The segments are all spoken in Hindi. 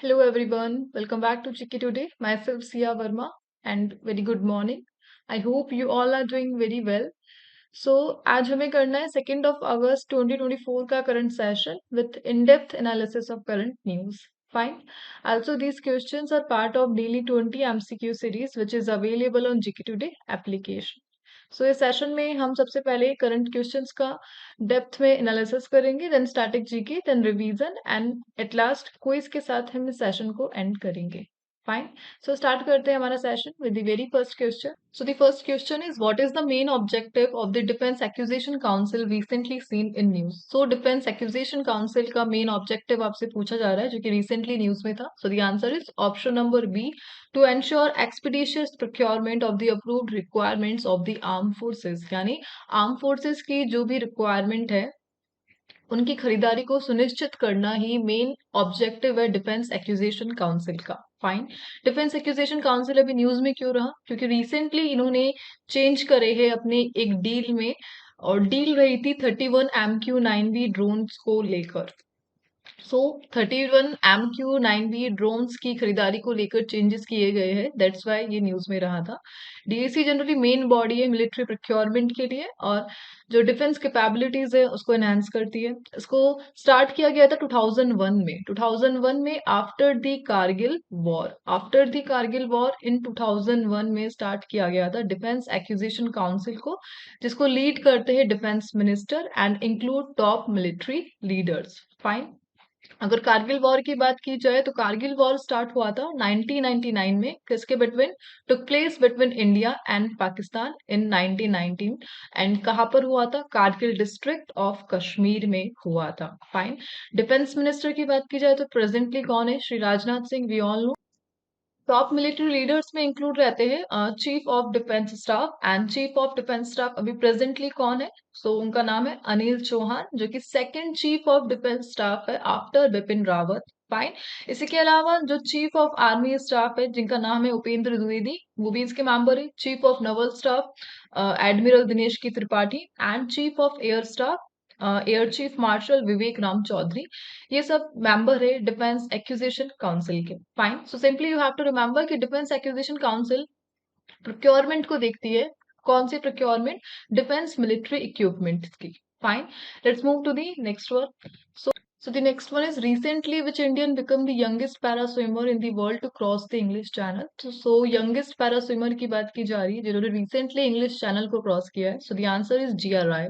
Hello everyone, welcome back to Chiki Today. Myself Sia Verma and very good morning. I hope you all are doing very well. So आज हमें करना है 2nd of August 2024 का current session with in-depth analysis of current news. Fine. Also these questions are part of daily 20 MCQ series which is available on GK Today application. सो इस सेशन में हम सबसे पहले करंट क्वेश्चंस का डेप्थ में एनालिसिस करेंगे, then static GK, then revision and at last quiz के साथ हम इस सेशन को एंड करेंगे. फाइन. सो स्टार्ट करते हैं हमारा session with the very first question. So the first question is what is the main objective of the defence accusation council recently seen in news. So defence accusation council का मेन ऑब्जेक्टिव आपसे पूछा जा रहा है जो कि रिसेंटली न्यूज में था. So the answer is option number B, to ensure expeditious procurement of the approved requirements of the armed forces. यानी आर्म फोर्सेस की जो भी रिक्वायरमेंट है उनकी खरीदारी को सुनिश्चित करना ही मेन ऑब्जेक्टिव है डिफेंस एक्यूजेशन काउंसिल का. फाइन. डिफेंस एक्यूजेशन काउंसिल अभी न्यूज में क्यों रहा? क्योंकि रिसेंटली इन्होंने चेंज करे हैं अपने एक डील में, और डील रही थी 31 MQ-9B ड्रोन्स को लेकर. सो 31 MQ-9B ड्रोन्स की खरीदारी को लेकर चेंजेस किए गए हैं, दैट्स वाई ये न्यूज में रहा था. डीएसी जनरली मेन बॉडी है मिलिट्री प्रोक्योरमेंट के लिए, और जो डिफेंस कैपेबिलिटीज है उसको एनहांस करती है. इसको स्टार्ट किया गया था 2001 में after the Kargil war. After the Kargil war in 2001 में स्टार्ट किया गया था डिफेंस एक्विजिशन काउंसिल को, जिसको लीड करते हैं defence minister and include top military leaders. Fine. अगर कारगिल वॉर की बात की जाए तो कारगिल वॉर स्टार्ट हुआ था 1999 में. किसके between? Took place between India and Pakistan in 1919. And कहाँ पर हुआ था? कारगिल डिस्ट्रिक्ट ऑफ कश्मीर में हुआ था. फाइन. डिफेंस मिनिस्टर की बात की जाए तो प्रेजेंटली कौन है? Shri Rajnath Singh, we all know. Top military leaders में इंक्लूड रहते हैं chief of defence staff, and chief of defence staff अभी प्रेजेंटली कौन है? सो उनका नाम है अनिल चौहान, जो कि second chief of defence staff है आफ्टर बिपिन रावत. फाइन. इसी के अलावा जो चीफ ऑफ आर्मी स्टाफ है जिनका नाम है उपेंद्र द्विवेदी, वो भी इसके मेंबर है. Chief of naval staff admiral Dinesh K Tripathi, and chief of air staff air chief marshal Vivek Ram Chaudhary. ये सब मेंबर है डिफेंस एक्विजिशन काउंसिल के. Fine. So simply you have to remember कि डिफेंस एक्विजिशन काउंसिल प्रोक्योरमेंट को देखती है. कौन सी प्रोक्योरमेंट? डिफेंस मिलिट्री इक्विपमेंट की. Fine. Let's move to the next one. So the next one is recently which Indian become the youngest para swimmer in the world to cross the English Channel. So youngest para swimmer की बात की जा रही है जिन्होंने recently English Channel को क्रॉस किया है. So the answer is GR Rai.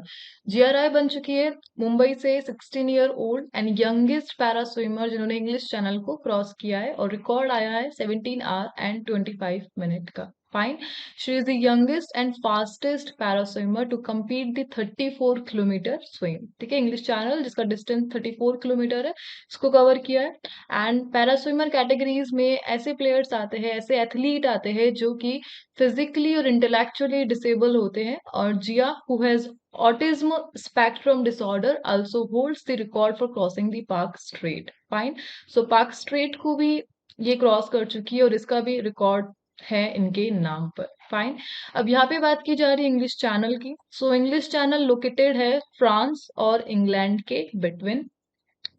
GR Rai बन चुकी है मुंबई से 16 year old and youngest para swimmer जिन्होंने English Channel को क्रॉस किया है, और रिकॉर्ड आया है 17 hour and 25 minute का. Fine. She is the youngest and fastest para swimmer to complete the 34 kilometre swim. ठीक है, इंग्लिश चैनल जिसका डिस्टेंस 34 किलोमीटर है इसको कवर किया है. एंड पैरा स्विमर कैटेगरीज में ऐसे प्लेयर्स आते हैं, ऐसे एथलीट आते हैं जो कि फिजिकली और इंटेलेक्चुअली डिसेबल होते हैं. और Jiya who has autism spectrum disorder also holds the record for crossing the Palk Strait. Fine. So Palk Strait को भी ये क्रॉस कर चुकी है और इसका भी रिकॉर्ड है इनके नाम पर. फाइन. अब यहाँ पे बात की जा रही है इंग्लिश चैनल की. सो इंग्लिश चैनल लोकेटेड है फ्रांस और इंग्लैंड के बिटवीन.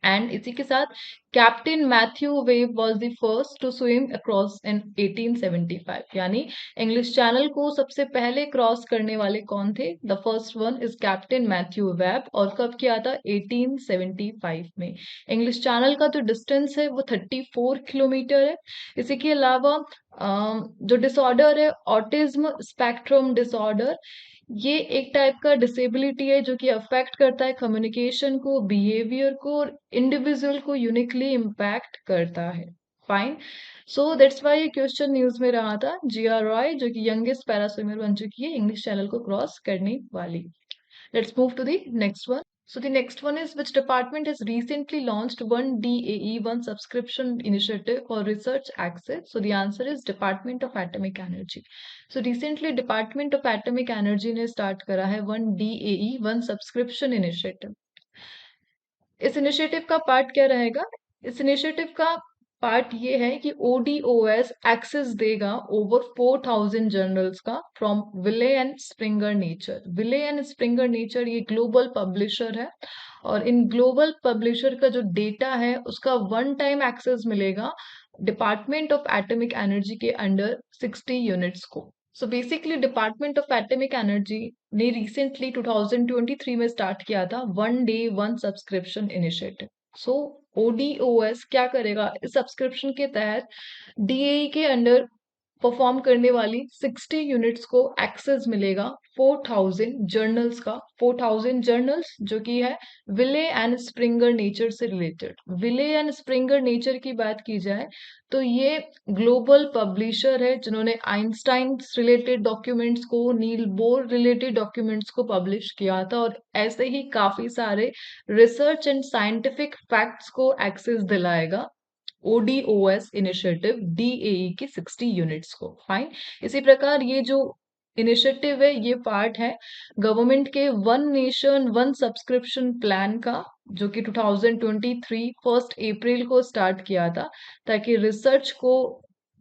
एंड इसी के साथ captain Matthew Webb was the first to swim across in 1875. यानी इंग्लिश चैनल को सबसे पहले क्रॉस करने वाले कौन थे? The first one is captain Matthew web. और कब किया था? 1875 में. इंग्लिश चैनल का जो डिस्टेंस है वो 34 किलोमीटर है. इसी के अलावा जो डिसऑर्डर है ऑटिज्म स्पेक्ट्रम डिसऑर्डर, ये एक टाइप का डिसेबिलिटी है जो कि अफेक्ट करता है कम्युनिकेशन को, बिहेवियर को, और इंडिविजुअल को यूनिकली इम्पैक्ट करता है. फाइन. सो दैट्स वाई ये क्वेश्चन न्यूज में रहा था. GR रॉय जो कि यंगेस्ट पैरा स्विमर बन चुकी है इंग्लिश चैनल को क्रॉस करने वाली. Let's move to the next one. So the next one is which department has recently launched one DAE, one subscription initiative for research access. So the answer is Department of Atomic Energy. So recently Department of Atomic Energy ने start करा है one DAE, one subscription initiative. इस इनिशिएटिव का पार्ट क्या रहेगा? इस इनिशिएटिव का पार्ट ये है कि ओडीओएस एक्सेस देगा ओवर 4000 जर्नल्स का from Wiley and Springer Nature. Wiley and Springer Nature ये ग्लोबल पब्लिशर है, और इन ग्लोबल पब्लिशर का जो डेटा है उसका वन टाइम एक्सेस मिलेगा डिपार्टमेंट ऑफ एटॉमिक एनर्जी के अंडर 60 यूनिट्स को। So basically department of atomic energy ने रिसेंटली 2023 में स्टार्ट किया था one day one subscription initiative. So ODOS क्या करेगा, इस सब्सक्रिप्शन के तहत डीएई के अंडर परफॉर्म करने वाली 60 यूनिट्स को एक्सेस मिलेगा 4000 जर्नल्स का। 4000 जर्नल्स जो कि है विले एंड स्प्रिंगर नेचर से related. Wiley and Springer Nature की बात की जाए तो ये ग्लोबल पब्लिशर है जिन्होंने आइंस्टाइन रिलेटेड डॉक्यूमेंट्स को, नील बोर रिलेटेड डॉक्यूमेंट्स को पब्लिश किया था, और ऐसे ही काफी सारे रिसर्च एंड साइंटिफिक फैक्ट्स को एक्सेस दिलाएगा ओडीओएस इनिशिएटिव डीएई की 60 यूनिट्स को। फाइन। इसी प्रकार ये जो इनिशिएटिव है ये पार्ट है गवर्नमेंट के one nation one subscription plan का, जो कि 2023 फर्स्ट अप्रैल को स्टार्ट किया था ताकि रिसर्च को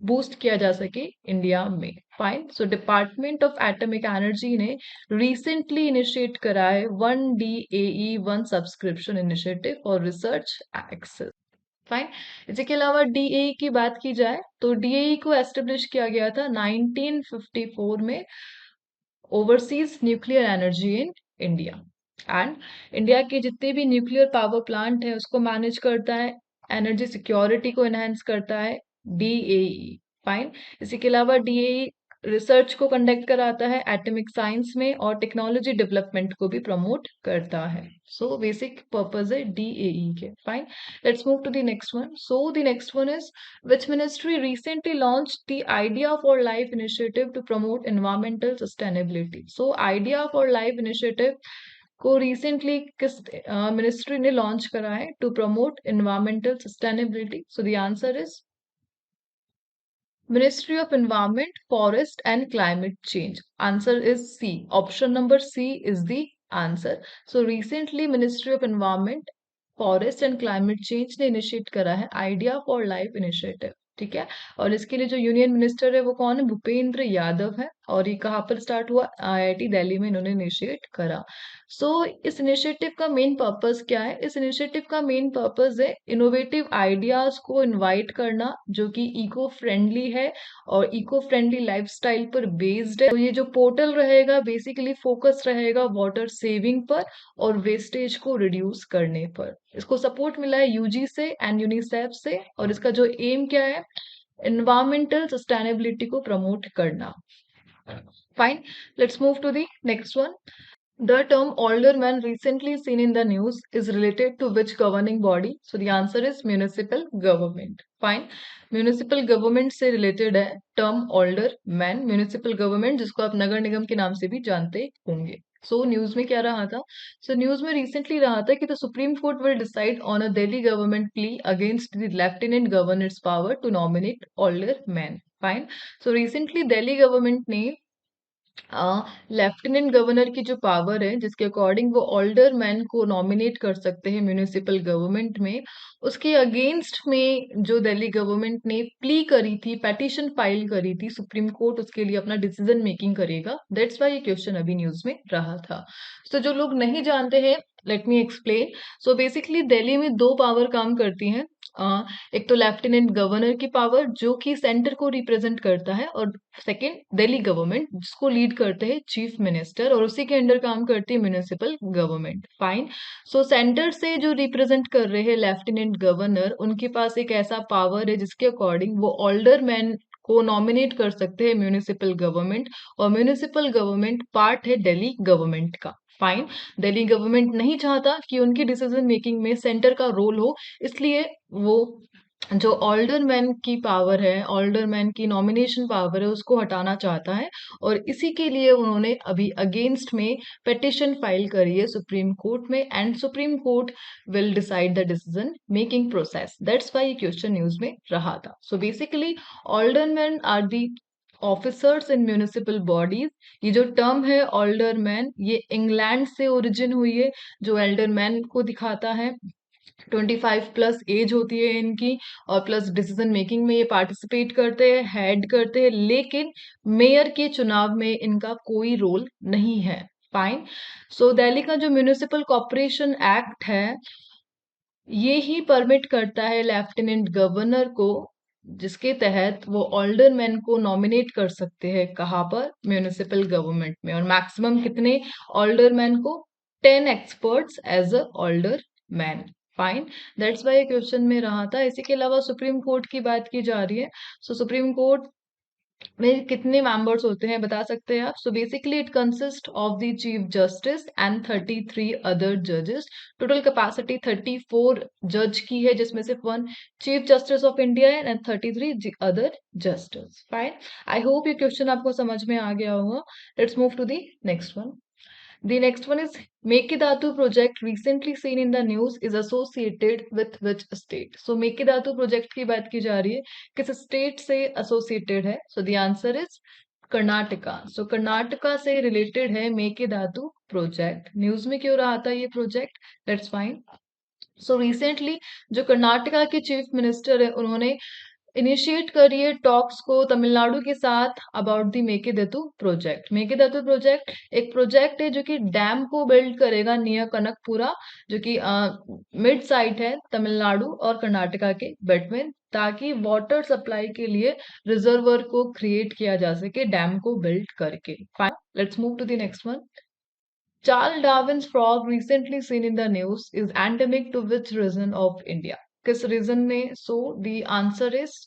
बूस्ट किया जा सके इंडिया में। Fine. So department of atomic energy ने रिसेंटली इनिशिएट करा है one DAE one subscription initiative for research access. Fine. इसी के अलावा डीएई की बात की जाए तो डीएई को एस्टेब्लिश किया गया था 1954 में, overseas nuclear energy in India. And India के जितने भी न्यूक्लियर पावर प्लांट है उसको मैनेज करता है, एनर्जी सिक्योरिटी को एनहांस करता है डीएई। फाइन। इसी के अलावा डीएई रिसर्च को कंडक्ट कराता है एटॉमिक साइंस में, और टेक्नोलॉजी डेवलपमेंट को भी प्रमोट करता है। सो बेसिक पर्पस है डीएई के। Fine. Let's move to the next one. So the next one is which ministry recently launched the Idea for Life initiative to promote environmental sustainability? So Idea for Life initiative को recently किस मिनिस्ट्री ने लॉन्च करा है to promote environmental sustainability? So the answer is Ministry of Environment, Forest and Climate Change. Answer is C. Option number C is the answer. So recently Ministry of Environment, forest and climate change ने इनिशिएट करा है आइडिया फॉर लाइफ इनिशिएटिव। ठीक है। और इसके लिए जो यूनियन मिनिस्टर है वो कौन है? भूपेंद्र यादव है। और ये कहाँ पर स्टार्ट हुआ? आईआईटी दिल्ली में इन्होंने इनिशिएट करा। सो इस इनिशिएटिव का मेन पर्पस क्या है? इस इनिशिएटिव का मेन पर्पस है इनोवेटिव आइडियाज को इनवाइट करना जो कि इको फ्रेंडली है और इको फ्रेंडली लाइफस्टाइल पर बेस्ड है। तो ये जो पोर्टल रहेगा बेसिकली फोकस रहेगा वाटर सेविंग पर और वेस्टेज को रिड्यूस करने पर। इसको सपोर्ट मिला है यूजी से एंड यूनिसेफ से, और इसका जो एम क्या है? एनवायरमेंटल सस्टेनेबिलिटी को प्रमोट करना। Fine. Let's move to the next one. The term alderman recently seen in the news is related to which governing body? So the answer is municipal government. Fine. Municipal government से related है term alderman, municipal government जिसको आप नगर निगम के नाम से भी जानते होंगे। So न्यूज में क्या रहा था? So न्यूज में रिसेंटली रहा था कि the Supreme Court will decide on a Delhi government plea against the lieutenant governor's power to nominate alderman. Fine. So recently Delhi government ने लेफ्टिनेंट गवर्नर की जो पावर है जिसके अकॉर्डिंग वो ऑल्डर मैन को नॉमिनेट कर सकते हैं म्यूनिसिपल गवर्नमेंट में, उसके अगेंस्ट में जो दिल्ली गवर्नमेंट ने प्ली करी थी, पेटिशन फाइल करी थी, सुप्रीम कोर्ट उसके लिए अपना डिसीजन मेकिंग करेगा। दैट्स वाई ये क्वेश्चन अभी न्यूज में रहा था। तो जो लोग नहीं जानते हैं, let me explain. So basically Delhi में दो पावर काम करती हैं। एक तो लेफ्टिनेंट गवर्नर की पावर जो कि सेंटर को रिप्रेजेंट करता है, और सेकंड दिल्ली गवर्नमेंट जिसको लीड करते हैं चीफ मिनिस्टर, और उसी के अंडर काम करती है municipal government. Fine. So centre से जो रिप्रेजेंट कर रहे हैं लेफ्टिनेंट गवर्नर, उनके पास एक ऐसा पावर है जिसके अकॉर्डिंग वो ऑल्डर मैन को नॉमिनेट कर सकते हैं म्युनिसिपल गवर्नमेंट, और म्युनिसिपल गवर्नमेंट पार्ट है दिल्ली गवर्नमेंट का। फाइन। दिल्ली गवर्नमेंट नहीं चाहता कि उनकी डिसीजन मेकिंग में सेंटर का रोल हो, इसलिए वो जो ऑल्डरमैन की पावर है, ऑल्डरमैन की नॉमिनेशन पावर है, उसको हटाना चाहता है, और इसी के लिए उन्होंने अभी अगेंस्ट में पिटिशन फाइल करी है सुप्रीम कोर्ट में, and supreme court will decide the decision making process. That's why ये क्वेश्चन न्यूज में रहा था। So basically alderman are the officers in municipal bodies. ये जो टर्म है ऑल्डरमैन, ये इंग्लैंड से ओरिजिन हुई है, जो एल्डरमैन को दिखाता है। 25+ एज होती है इनकी, और प्लस डिसीजन मेकिंग में ये पार्टिसिपेट करते हैं, हेड करते हैं, लेकिन मेयर के चुनाव में इनका कोई रोल नहीं है। फाइन। सो दिल्ली का जो म्यूनिसिपल कॉर्पोरेशन एक्ट है, ये ही परमिट करता है लेफ्टिनेंट गवर्नर को, जिसके तहत वो ऑल्डरमैन को नॉमिनेट कर सकते हैं। कहाँ पर? म्यूनिसिपल गवर्नमेंट में। और मैक्सिमम कितने ऑल्डरमैन को? 10 experts as a alderman. Fine. That's why question में रहा था। इसी के अलावा सुप्रीम कोर्ट की बात की जा रही है। सो सुप्रीम कोर्ट में कितने मेंबर्स होते हैं बता सकते हैं आप? So basically it consist of the chief justice and 33 other जजेस। टोटल कैपेसिटी 34 जज की है, जिसमें सिर्फ one chief justice of India है and 33 other justice. Fine. I hope ये क्वेश्चन आपको समझ में आ गया होगा। Let's move to the next one. The next one is Mekidatu project recently seen in the news is associated with which state? So Mekidatu project की बात की जा रही है, किस स्टेट से एसोसिएटेड है? So the answer is Karnataka. So Karnataka से रिलेटेड है मेकेदातु प्रोजेक्ट. न्यूज में क्यों रहा था ये project? Let's find. So recently जो कर्नाटका के चीफ मिनिस्टर है, उन्होंने इनिशिएट करिए टॉक्स को तमिलनाडु के साथ about the Mekedatu project. Mekedatu project एक प्रोजेक्ट है जो कि डैम को बिल्ड करेगा नियर कनकपुरा, जो कि मिड साइट है तमिलनाडु और कर्नाटका के बिटवीन, ताकि वाटर सप्लाई के लिए रिजर्वर को क्रिएट किया जा सके डैम को बिल्ड करके. Fine. Let's move to the next one. Charles Darwin's frog recently seen in the news is endemic to which region of India? किस रीजन में? So the answer is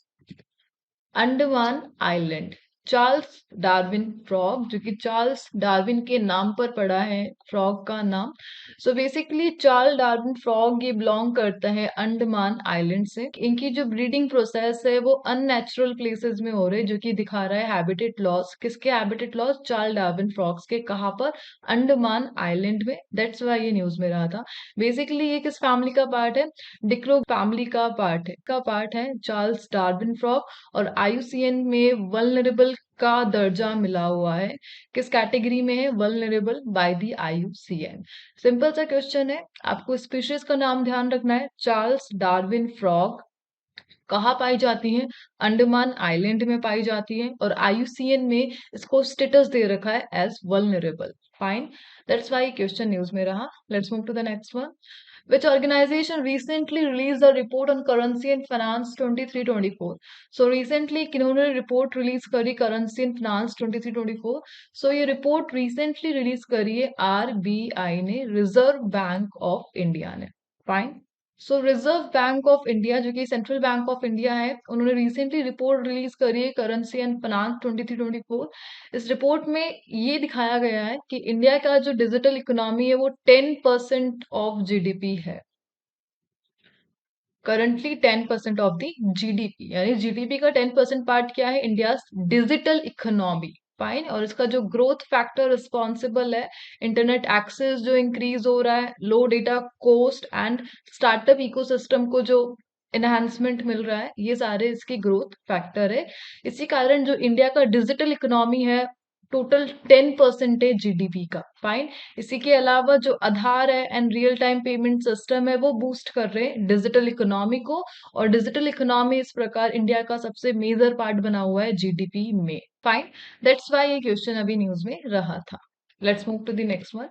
Andaman island. Charles Darwin frog, जो कि चार्ल्स डार्विन के नाम पर पड़ा है फ्रॉग का नाम. So basically Charles Darwin frog ये बिलोंग करता है अंडमान आइलैंड से. इनकी जो ब्रीडिंग प्रोसेस है वो अननेचुरल प्लेसेस में हो रहे हैं, जो कि दिखा रहा है हैबिटेट लॉस. किसके habitat loss? Charles Darwin frogs के. कहाँ पर? अंडमान आइलैंड में. दैट्स वाई ये न्यूज में रहा था. बेसिकली ये किस फैमिली का पार्ट है? डिक्रो फैमिली का पार्ट है चार्ल्स डार्विन फ्रॉग. और आईयूसीएन में वल्नरेबल का दर्जा मिला हुआ है. किस कैटेगरी में है? Vulnerable by the IUCN. Simple सा क्वेश्चन है, आपको स्पीशीज का नाम ध्यान रखना है. चार्ल्स डार्विन फ्रॉग कहाँ पाई जाती है? अंडमान आइलैंड में पाई जाती है, और आईयूसीएन में इसको स्टेटस दे रखा है as vulnerable. Fine. That's why question news में रहा. Let's move to the next one. Which organization recently released a report on currency and finance 23-24? So recently किन्होंने रिपोर्ट रिलीज करी करेंसी एंड फाइनेंस 23-24? सो ये रिपोर्ट रिसेंटली रिलीज करी है आरबीआई ने, रिजर्व बैंक ऑफ इंडिया ने. Fine. So reserve bank of India, जो कि सेंट्रल बैंक ऑफ इंडिया है, उन्होंने रिसेंटली रिपोर्ट रिलीज करी है करेंसी एंड फाइनेंस 23-24. इस रिपोर्ट में ये दिखाया गया है कि इंडिया का जो डिजिटल इकोनॉमी है वो 10% ऑफ जीडीपी है. करंटली 10% ऑफ द जीडीपी, यानी जीडीपी का 10% पार्ट क्या है? India digital economy. फाइन. और इसका जो ग्रोथ फैक्टर रिस्पॉन्सिबल है, इंटरनेट एक्सेस जो इंक्रीज हो रहा है, low data cost and startup ecosystem को जो एनहांसमेंट मिल रहा है, ये सारे इसके ग्रोथ फैक्टर है. इसी कारण जो इंडिया का डिजिटल इकोनॉमी है, टोटल 10% है जीडीपी का. फाइन. इसी के अलावा जो आधार है and real time payment system है, वो बूस्ट कर रहे हैं डिजिटल इकोनॉमी को. और डिजिटल इकोनॉमी इस प्रकार इंडिया का सबसे मेजर पार्ट बना हुआ है जीडीपी में. फाइन. दैट्स वाई ये क्वेश्चन अभी न्यूज में रहा था. Let's move to the next one.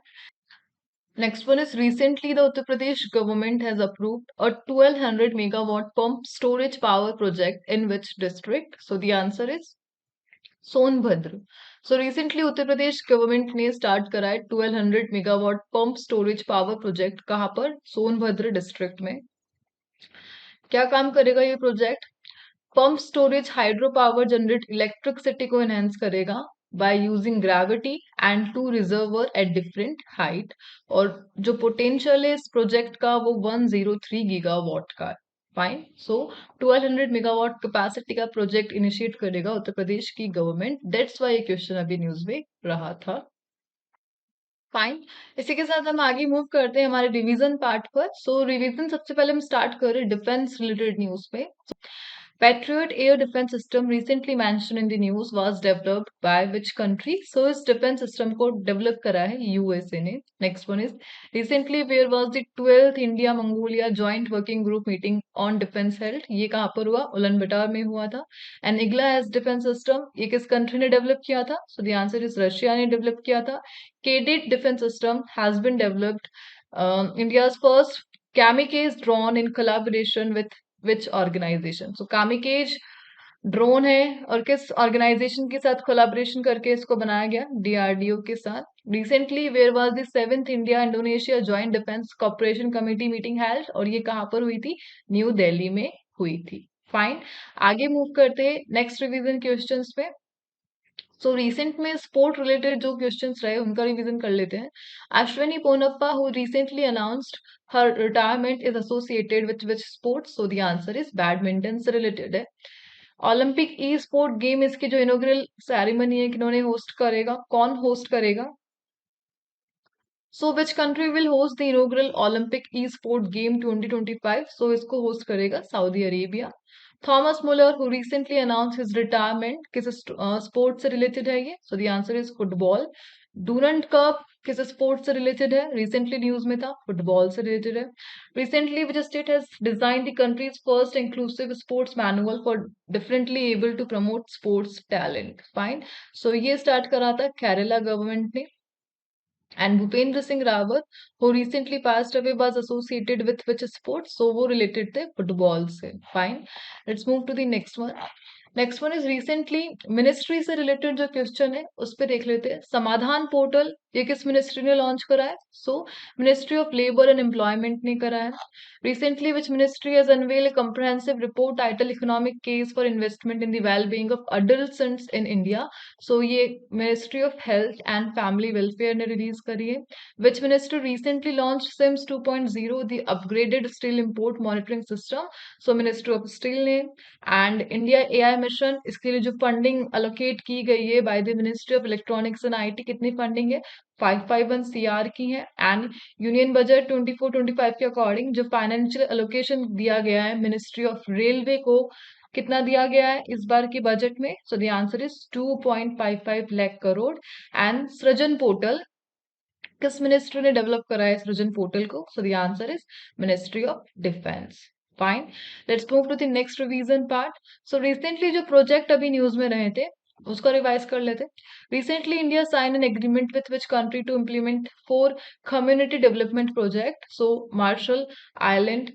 Next one is recently the Uttar Pradesh government has approved a 1200 megawatt pump storage power project in which district? So the answer is Sonbhadra. So recently Uttar Pradesh government ने स्टार्ट करा है 1200 megawatt pump storage power project. कहाँ पर? सोनभद्र डिस्ट्रिक्ट में. क्या काम करेगा ये project? Pump storage hydro power generate electricity को एनहेंस करेगा by using gravity and two reservoir at different height. और जो पोटेंशियल है इस प्रोजेक्ट का वो 103 गीगावाट का है. फाइन. सो 1200 मेगावाट कैपेसिटी का प्रोजेक्ट इनिशिएट करेगा उत्तर प्रदेश की गवर्नमेंट. दैट्स वाई ये क्वेश्चन अभी न्यूज में रहा था. फाइन. इसी के साथ हम आगे मूव करते हैं हमारे रिवीजन पार्ट पर. सो रिवीजन सबसे पहले हम स्टार्ट करें डिफेंस रिलेटेड न्यूज पे. Patriot air defense system recently mentioned in the news was developed by which country? So इस defense system को develop करा है USA ने. Next one is recently where was the 12th India Mongolia joint working group meeting on defense held? ये कहाँ पर हुआ? उलन में हुआ था. And IGLA as defense system ये किस country ने develop किया था? So the answer is Russia ने develop किया था. KDIT defense system has been developed. India's first kamikaze drone in collaboration with which organization. सो कामिकेज ड्रोन है और किस ऑर्गेनाइजेशन के साथ कोलाबोरेशन करके इसको बनाया गया? DRDO के साथ. Recently where was the 7th India Indonesia joint defence cooperation committee meeting held, और ये कहाँ पर हुई थी? न्यू दिल्ली में हुई थी. फाइन, आगे मूव करते हैं नेक्स्ट रिवीजन क्वेश्चंस पे. सो रिसेंट में स्पोर्ट रिलेटेड जो क्वेश्चंस रहे उनका रिवीजन कर लेते हैं. Ashwini Ponnappa who recently announced her retirement is associated with which sports? So the answer is badminton से रिलेटेड है. ओलंपिक ई स्पोर्ट गेम इसकी जो इनॉग्रल सेरेमनी है किन्होंने होस्ट करेगा? कौन होस्ट करेगा? So which country will host the inaugural olympic e sport game 2025? So इसको होस्ट करेगा Saudi Arabia. Thomas Muller who recently announce his retirement किस स्पोर्ट से रिलेटेड है ये? So the answer is football. Durand cup किस स्पोर्ट से रिलेटेड है? रिसेंटली न्यूज में था, फुटबॉल से रिलेटेड है. Recently which state has design the country's first inclusive sports manual for differently able to promote sports talent? Fine, सो ये स्टार्ट करा था केरला गवर्नमेंट ने. And Bhupendra Singh Rawat, who recently passed away, was associated with which sport? So वो related थे football से. Fine. Let's move to the next one. Next one is recently ministry से रिलेटेड जो क्वेश्चन है उस पर देख लेते हैं. समाधान पोर्टल ये किस मिनिस्ट्री ने लॉन्च करा है? So ministry of labour and employment ने करा है. Recently which ministry has unveil a comprehensive report title economic case for investment in the well being of adults in India? So ये ministry of health and family welfare ने रिलीज करी है. Which ministry recently launch SIMS 2.0 the upgraded steel import monitoring system? So ministry of steel ने. एंड इंडिया एआई मिशन इसके लिए जो फंडिंग अलोकेट की गई है by the ministry of electronics and IT, कितनी फंडिंग है? 551 CR की है. एंड यूनियन बजट 24-25 के अकॉर्डिंग जो फाइनेंशियल अलोकेशन दिया गया है मिनिस्ट्री ऑफ रेलवे को, कितना दिया गया है इस बार के बजट में? So the answer is 2.55 lakh crore. And Srijan portal किस मिनिस्ट्री ने डेवलप करा है सृजन पोर्टल को? So the answer is ministry of defence. Fine, let's move to the next revision part. So recently जो प्रोजेक्ट अभी न्यूज में रहे थे उसको रिवाइज कर लेते. Recently India sign an agreement with which country to implement 4 community development project? So Marshall Island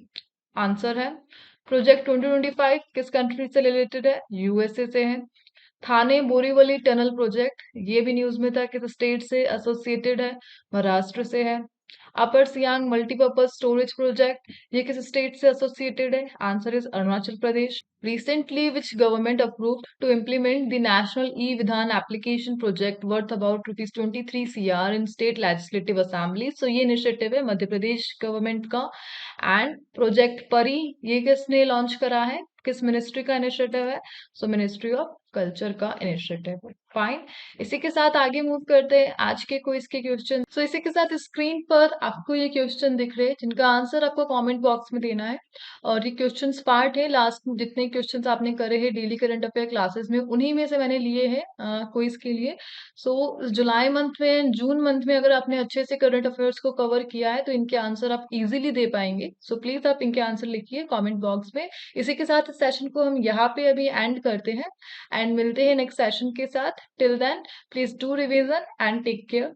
answer है. प्रोजेक्ट 2025 किस कंट्री से रिलेटेड है? यूएसए से है. थाने बोरीवली टनल प्रोजेक्ट ये भी न्यूज में था, किस स्टेट से एसोसिएटेड है? महाराष्ट्र से है. Upper Siang multipurpose storage project ये किस स्टेट से एसोसिएटेड है? Answer is Arunachal Pradesh. Recently which government approved to implement the national e Vidhan application project worth about ₹23 CR in state legislative assembly? So ये इनिशिएटिव है मध्य प्रदेश गवर्नमेंट का. एंड प्रोजेक्ट परी ये किसने लॉन्च करा है? किस मिनिस्ट्री का इनिशिएटिव है? सो मिनिस्ट्री ऑफ कल्चर का इनिशिएटिव है. फाइन, इसी के साथ आगे मूव करते हैं आज के क्विज के क्वेश्चन. सो इसी के साथ स्क्रीन पर आपको ये क्वेश्चन दिख रहे हैं जिनका आंसर आपको कमेंट बॉक्स में देना है. और ये क्वेश्चंस पार्ट है लास्ट जितने क्वेश्चंस आपने करे हैं डेली करंट अफेयर क्लासेस में उन्हीं में से मैंने लिए हैं क्विज के लिए. सो जुलाई मंथ में जून मंथ में अगर आपने अच्छे से करंट अफेयर्स को कवर किया है तो इनके आंसर आप इजीली दे पाएंगे. सो प्लीज आप इनके आंसर लिखिए कमेंट बॉक्स में. इसी के साथ इस सेशन को हम यहाँ पे अभी एंड करते हैं एंड मिलते हैं नेक्स्ट सेशन के साथ. Till then please do revision and take care.